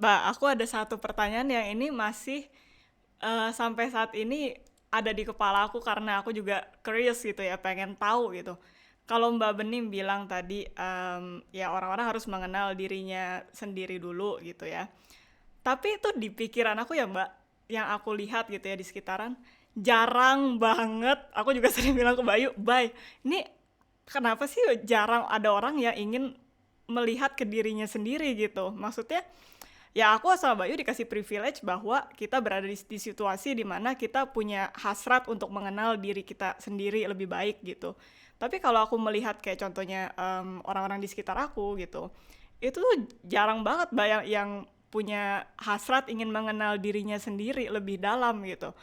Mbak, aku ada satu pertanyaan yang ini masih sampai saat ini ada di kepala aku karena aku juga curious gitu ya, pengen tahu gitu. Kalau Mbak Bening bilang tadi, ya orang-orang harus mengenal dirinya sendiri dulu gitu ya. Tapi itu di pikiran aku ya Mbak, yang aku lihat gitu ya di sekitaran, jarang banget, aku juga sering bilang ke Bayu, Bay, ini kenapa sih jarang ada orang yang ingin melihat ke dirinya sendiri gitu. Maksudnya, ya aku sama Bayu dikasih privilege bahwa kita berada di situasi di mana kita punya hasrat untuk mengenal diri kita sendiri lebih baik gitu. Tapi kalau aku melihat kayak contohnya orang-orang di sekitar aku gitu, itu tuh jarang banget yang punya hasrat ingin mengenal dirinya sendiri lebih dalam gitu.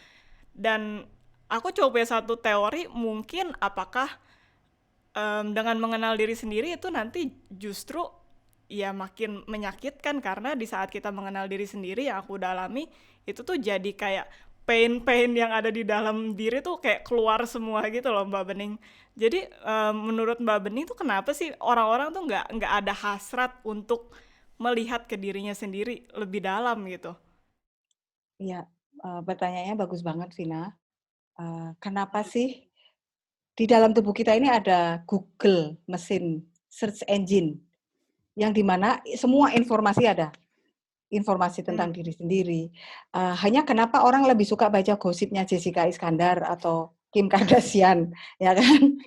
Dan aku coba satu teori, mungkin apakah dengan mengenal diri sendiri itu nanti justru ya makin menyakitkan, karena di saat kita mengenal diri sendiri yang aku udah alami itu tuh jadi kayak pain-pain yang ada di dalam diri tuh kayak keluar semua gitu loh Mbak Bening. Jadi menurut Mbak Bening tuh kenapa sih orang-orang tuh nggak ada hasrat untuk melihat ke dirinya sendiri lebih dalam gitu? Iya, pertanyaannya bagus banget, Vina. Kenapa sih di dalam tubuh kita ini ada Google, mesin search engine, yang di mana semua informasi ada, informasi Hmm. tentang diri sendiri. Hanya kenapa orang lebih suka baca gosipnya Jessica Iskandar atau Kim Kardashian, ya kan?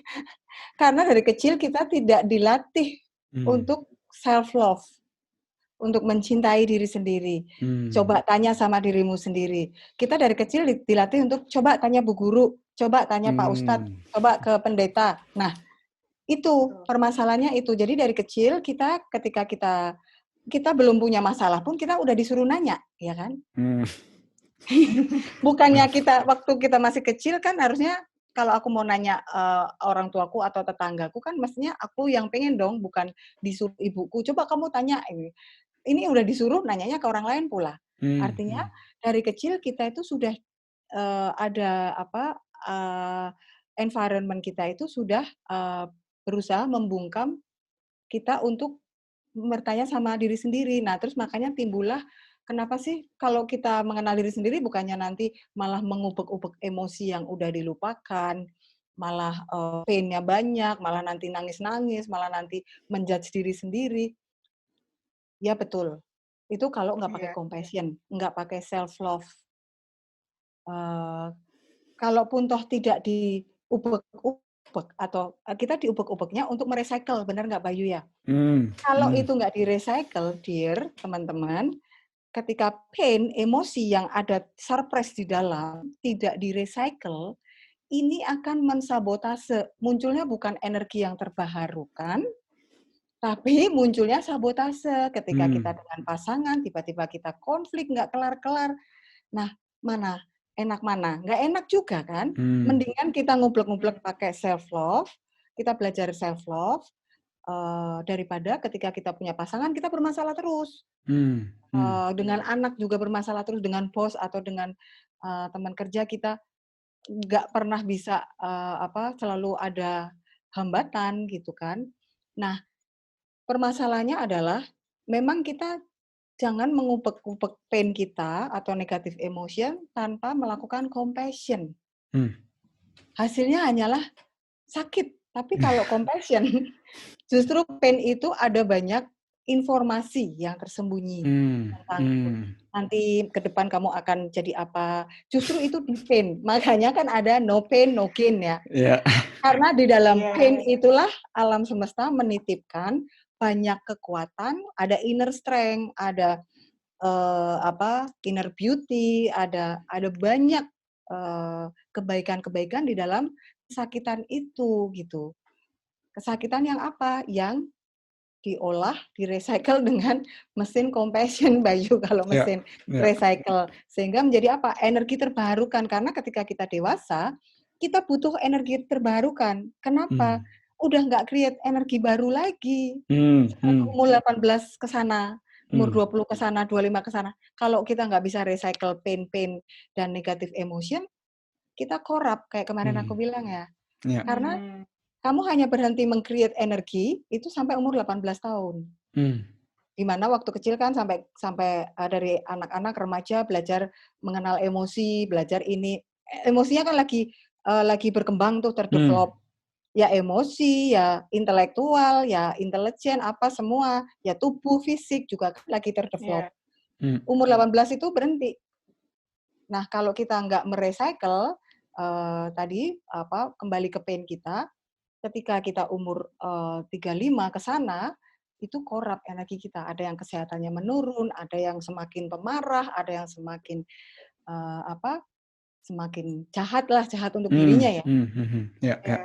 Karena dari kecil kita tidak dilatih Hmm. untuk self love, untuk mencintai diri sendiri. Coba tanya sama dirimu sendiri. Kita dari kecil dilatih untuk coba tanya bu guru, coba tanya Pak Ustadz, Hmm. coba ke pendeta. Nah, itu permasalahannya itu. Jadi dari kecil kita ketika kita belum punya masalah pun kita udah disuruh nanya, ya kan? Hmm. Bukannya kita waktu kita masih kecil kan harusnya kalau aku mau nanya orang tuaku atau tetanggaku kan mestinya aku yang pengen dong, bukan disuruh ibuku. Coba kamu tanya ini. Ini udah disuruh nanyanya ke orang lain pula. Hmm. Artinya dari kecil kita itu sudah ada apa environment kita itu sudah berusaha membungkam kita untuk bertanya sama diri sendiri. Nah, terus makanya timbullah kenapa sih kalau kita mengenal diri sendiri bukannya nanti malah mengubek-ubek emosi yang udah dilupakan, malah pain-nya banyak, malah nanti nangis-nangis, malah nanti menjudge diri sendiri. Ya betul. Itu kalau nggak pakai compassion, nggak pakai self love. Kalaupun toh tidak diubek-ubek atau kita diubek-ubeknya untuk merecycle, benar nggak Bayu ya? Hmm. Kalau Hmm. itu nggak di-recycle, dear teman-teman, ketika pain, emosi yang ada surprise di dalam tidak di-recycle, ini akan mensabotase. Munculnya bukan energi yang terbaharukan, tapi munculnya sabotase. Ketika kita Hmm. dengan pasangan, tiba-tiba kita konflik, nggak kelar-kelar. Nah, mana? Enak mana? Nggak enak juga kan? Hmm. Mendingan kita ngublek-ngublek pakai self-love, kita belajar self-love, daripada ketika kita punya pasangan, kita bermasalah terus. Hmm. Hmm. Dengan anak juga bermasalah terus, dengan bos atau dengan teman kerja kita nggak pernah bisa selalu ada hambatan gitu kan. Nah, permasalahannya adalah memang kita jangan mengubek-ubek pain kita atau negative emotion tanpa melakukan compassion. Hmm. Hasilnya hanyalah sakit. Tapi kalau compassion, justru pain itu ada banyak informasi yang tersembunyi Hmm. tentang Hmm. nanti ke depan kamu akan jadi apa. Justru itu di pain. Makanya kan ada no pain, no gain ya. Ya. Karena di dalam pain itulah alam semesta menitipkan banyak kekuatan, ada inner strength, ada inner beauty, ada banyak kebaikan-kebaikan di dalam kesakitan itu gitu. Kesakitan yang apa? Yang diolah, di-recycle dengan mesin compassion, Bayu, kalau Ya. mesin Ya. recycle. Sehingga menjadi apa? Energi terbarukan. Karena ketika kita dewasa, kita butuh energi terbarukan. Kenapa? Hmm. Udah nggak create energi baru lagi. Hmm. Seperti Hmm. umur 18 ke sana, umur Hmm. 20 ke sana, 25 ke sana. Kalau kita nggak bisa recycle pain-pain dan negative emotion, kita korup kayak kemarin aku Hmm. bilang ya. Ya. Karena kamu hanya berhenti meng-create energi itu sampai umur 18 tahun. Hmm. Di mana waktu kecil kan sampai sampai dari anak-anak remaja belajar mengenal emosi, belajar ini emosinya kan lagi berkembang tuh Hmm. terdevelop. Ya emosi, ya intelektual, ya intelijen, apa semua, ya tubuh, fisik juga kan lagi terdevelop. Iya. Hmm. Umur 18 itu berhenti. Nah, kalau kita nggak merecycle tadi apa kembali ke pain kita, ketika kita umur 35 ke sana, itu korup energi kita. Ada yang kesehatannya menurun, ada yang semakin pemarah, ada yang semakin apa, semakin jahat lah, jahat untuk dirinya ya. Ya, ya. Iya.